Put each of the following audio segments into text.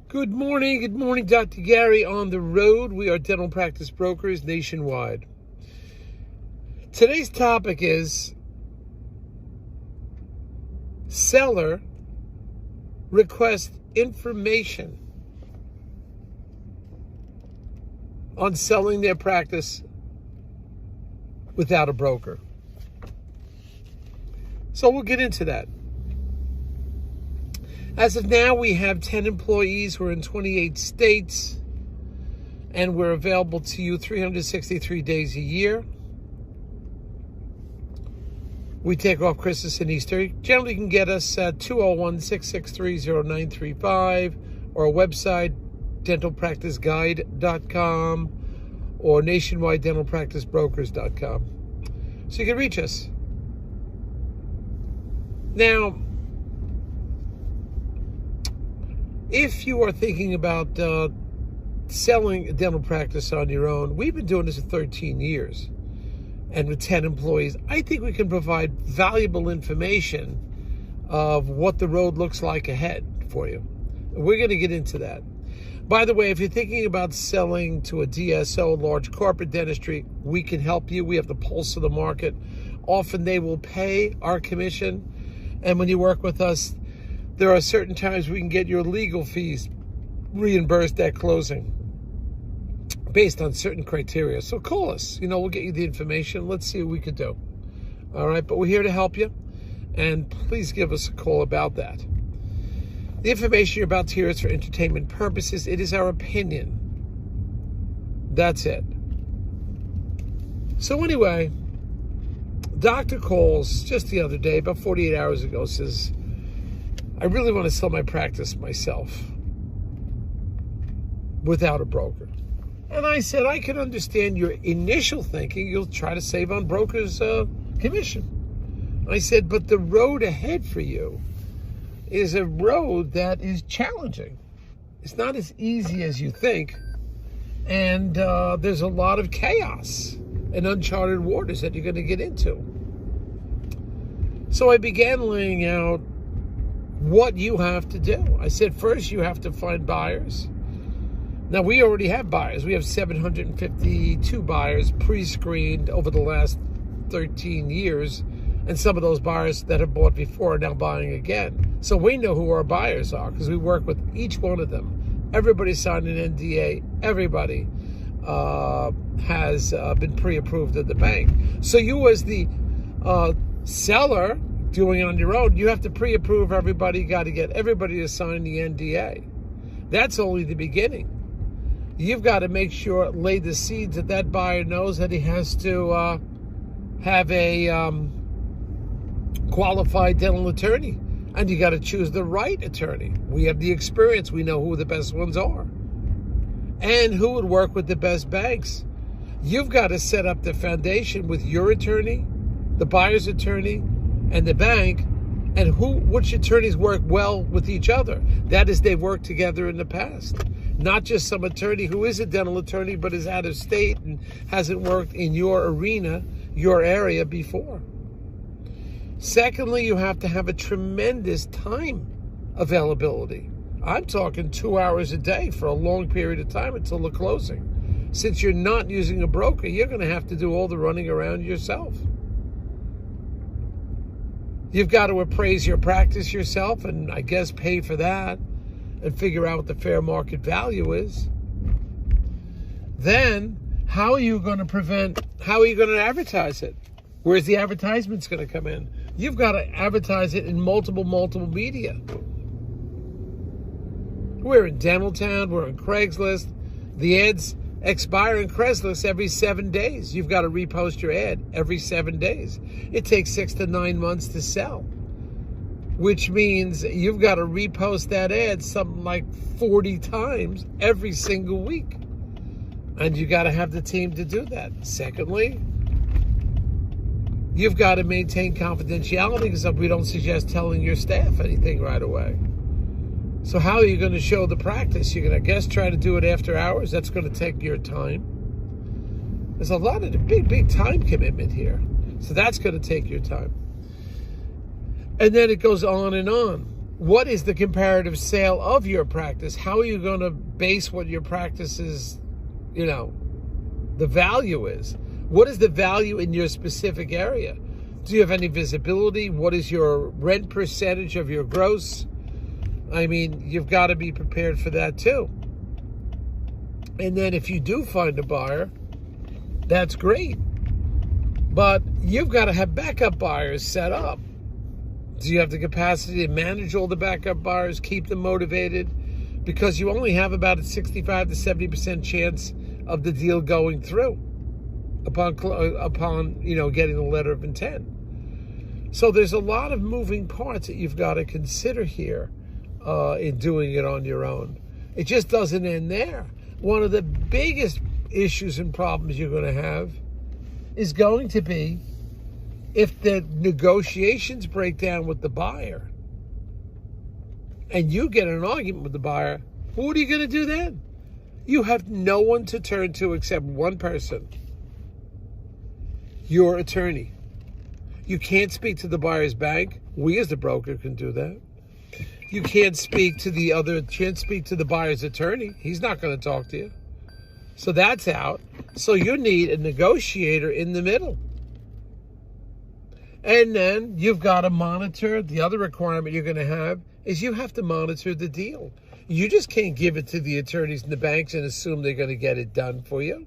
Good morning, Dr. Gary on the road. We are dental practice brokers nationwide. Today's topic is seller request information on selling their practice without a broker. So we'll get into that. As of now, we have 10 employees. We're in 28 states, and we're available to you 363 days a year. We take off Christmas and Easter. Generally, you can get us at 201-663-0935 or our website, dentalpracticeguide.com or nationwidedentalpracticebrokers.com. So you can reach us. Now, if you are thinking about selling a dental practice on your own, we've been doing this for 13 years. And with 10 employees, I think we can provide valuable information of what the road looks like ahead for you. We're going to get into that. By the way, if you're thinking about selling to a DSO, large corporate dentistry, we can help you. We have the pulse of the market. Often they will pay our commission. And when you work with us, there are certain times we can get your legal fees reimbursed at closing based on certain criteria. So call us. We'll get you the information. Let's see what we could do. All right, but we're here to help you, and please give us a call about that. The information you're about to hear is for entertainment purposes. It is our opinion. That's it. So anyway, doctor calls just the other day, about 48 hours ago, says, I really want to sell my practice myself without a broker. And I said, I can understand your initial thinking. You'll try to save on broker's commission. I said, but the road ahead for you is a road that is challenging. It's not as easy as you think. And there's a lot of chaos and uncharted waters that you're going to get into. So I began laying out what you have to do. I said, first, you have to find buyers. Now, we already have buyers. We have 752 buyers pre-screened over the last 13 years. And some of those buyers that have bought before are now buying again. So we know who our buyers are because we work with each one of them. Everybody signed an NDA. Everybody has been pre-approved at the bank. So you as the seller doing it on your own, you have to pre-approve everybody. You got to get everybody to sign the NDA. That's only the beginning. You've got to make sure, lay the seeds that buyer knows that he has to have a qualified dental attorney. And you got to choose the right attorney. We have the experience. We know who the best ones are. And who would work with the best banks. You've got to set up the foundation with your attorney, the buyer's attorney, and the bank, and which attorneys work well with each other. That is, they've worked together in the past. Not just some attorney who is a dental attorney but is out of state and hasn't worked in your arena, your area before. Secondly, you have to have a tremendous time availability. I'm talking 2 hours a day for a long period of time until the closing. Since you're not using a broker, you're going to have to do all the running around yourself. You've got to appraise your practice yourself and I guess pay for that and figure out what the fair market value is. Then, how are you going to advertise it? Where's the advertisements going to come in? You've got to advertise it in multiple media. We're in Dentaltown, we're in Craigslist. The ads expire in Craigslist every 7 days. You've got to repost your ad every 7 days. It takes 6 to 9 months to sell, which means you've got to repost that ad something like 40 times every single week. And you got to have the team to do that. Secondly, you've got to maintain confidentiality because we don't suggest telling your staff anything right away. So how are you going to show the practice? You're going to, I guess, try to do it after hours. That's going to take your time. There's a lot of big time commitment here. So that's going to take your time. And then it goes on and on. what is the comparative sale of your practice? How are you going to base what your practice is, the value is? What is the value in your specific area? Do you have any visibility? What is your rent percentage of your gross? I mean, you've got to be prepared for that too. And then if you do find a buyer, that's great. But you've got to have backup buyers set up. Do you have the capacity to manage all the backup buyers, keep them motivated? Because you only have about a 65 to 70% chance of the deal going through upon getting the letter of intent. So there's a lot of moving parts that you've got to consider here in doing it on your own. It just doesn't end there. One of the biggest issues and problems you're going to have is going to be if the negotiations break down with the buyer and you get in an argument with the buyer. What are you going to do then? You have no one to turn to except one person, your attorney. You can't speak to the buyer's bank. We as the broker can do that. You can't speak to the buyer's attorney. He's not going to talk to you. So that's out. So you need a negotiator in the middle. And then you've got to monitor. The other requirement you're going to have is you have to monitor the deal. You just can't give it to the attorneys and the banks and assume they're going to get it done for you.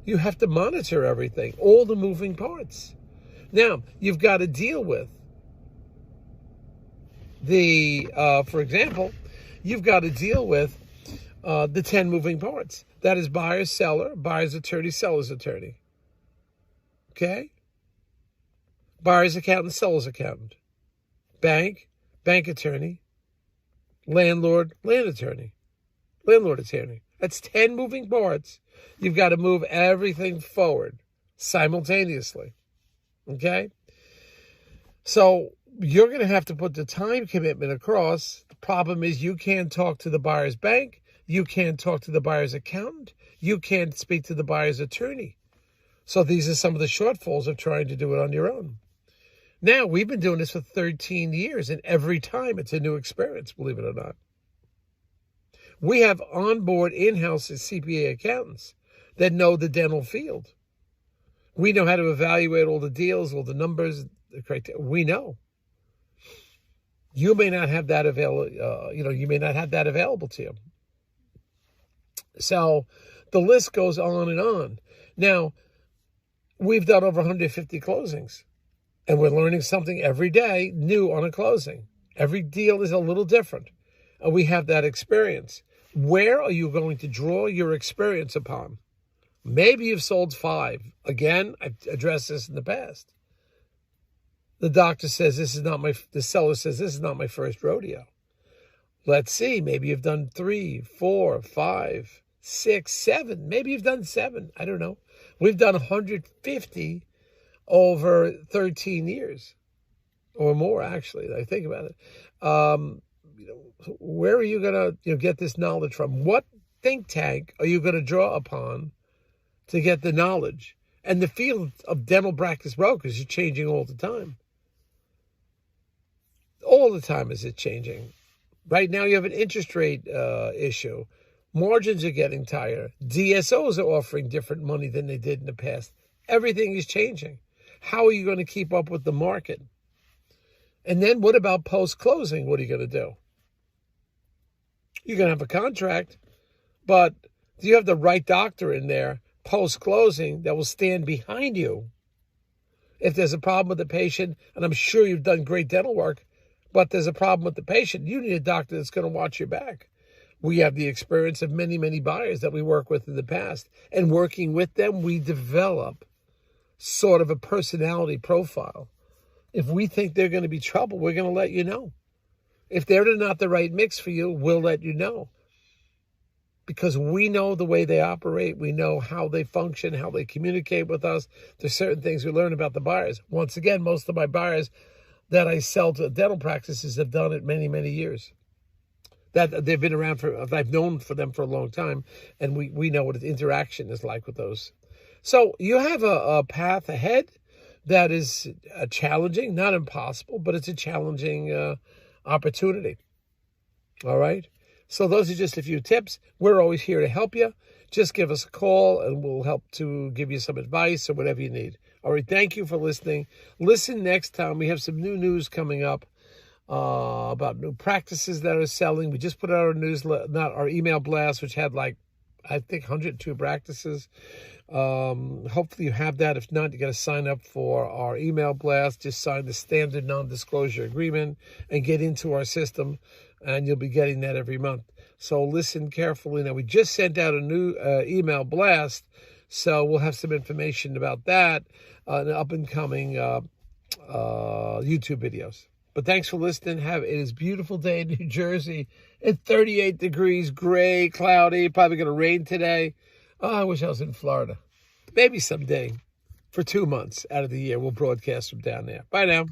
You have to monitor everything, all the moving parts. Now, you've got to deal with for example, you've got to deal with the 10 moving parts. That is buyer, seller, buyer's attorney, seller's attorney. Okay? Buyer's accountant, seller's accountant. Bank attorney. Landlord attorney. That's 10 moving parts. You've got to move everything forward simultaneously. Okay? So you're going to have to put the time commitment across. The problem is you can't talk to the buyer's bank. You can't talk to the buyer's accountant. You can't speak to the buyer's attorney. So these are some of the shortfalls of trying to do it on your own. Now, we've been doing this for 13 years, and every time it's a new experience, believe it or not. We have onboard in-house CPA accountants that know the dental field. We know how to evaluate all the deals, all the numbers, the criteria. We know. You may not have that available. You may not have that available to you. So the list goes on and on. Now, we've done over 150 closings, and we're learning something every day new on a closing. Every deal is a little different, and we have that experience. Where are you going to draw your experience upon? Maybe you've sold 5. Again, I've addressed this in the past. The doctor says the seller says this is not my first rodeo. Let's see, maybe you've done 3, 4, 5, 6, 7. Maybe you've done 7. I don't know. We've done 150 over 13 years or more, actually. I think about it. Where are you going to get this knowledge from? What think tank are you going to draw upon to get the knowledge? And the field of dental practice brokers is changing all the time. All the time is it changing. Right now you have an interest rate issue. Margins are getting tighter. DSOs are offering different money than they did in the past. Everything is changing. How are you going to keep up with the market? And then what about post-closing? What are you going to do? You're going to have a contract, but do you have the right doctor in there post-closing that will stand behind you? If there's a problem with the patient, and I'm sure you've done great dental work, but there's a problem with the patient, you need a doctor that's going to watch your back. We have the experience of many, many buyers that we work with in the past. And working with them, we develop sort of a personality profile. If we think they're going to be trouble, we're going to let you know. If they're not the right mix for you, we'll let you know. Because we know the way they operate. We know how they function, how they communicate with us. There's certain things we learn about the buyers. Once again, most of my buyers that I sell to dental practices have done it many, many years. That they've been around I've known for them for a long time, and we know what the interaction is like with those. So you have a path ahead that is challenging, not impossible, but it's a challenging opportunity. All right? So those are just a few tips. We're always here to help you. Just give us a call and we'll help to give you some advice or whatever you need. All right, thank you for listening. Listen next time. We have some new news coming up about new practices that are selling. We just put out our email blast, which had I think 102 practices. Hopefully you have that. If not, you got to sign up for our email blast. Just sign the standard non-disclosure agreement and get into our system, and you'll be getting that every month. So listen carefully. Now, we just sent out a new email blast, so we'll have some information about that in up-and-coming YouTube videos. But thanks for listening. It is a beautiful day in New Jersey. It's 38 degrees, gray, cloudy. Probably going to rain today. Oh, I wish I was in Florida. Maybe someday for 2 months out of the year we'll broadcast from down there. Bye now.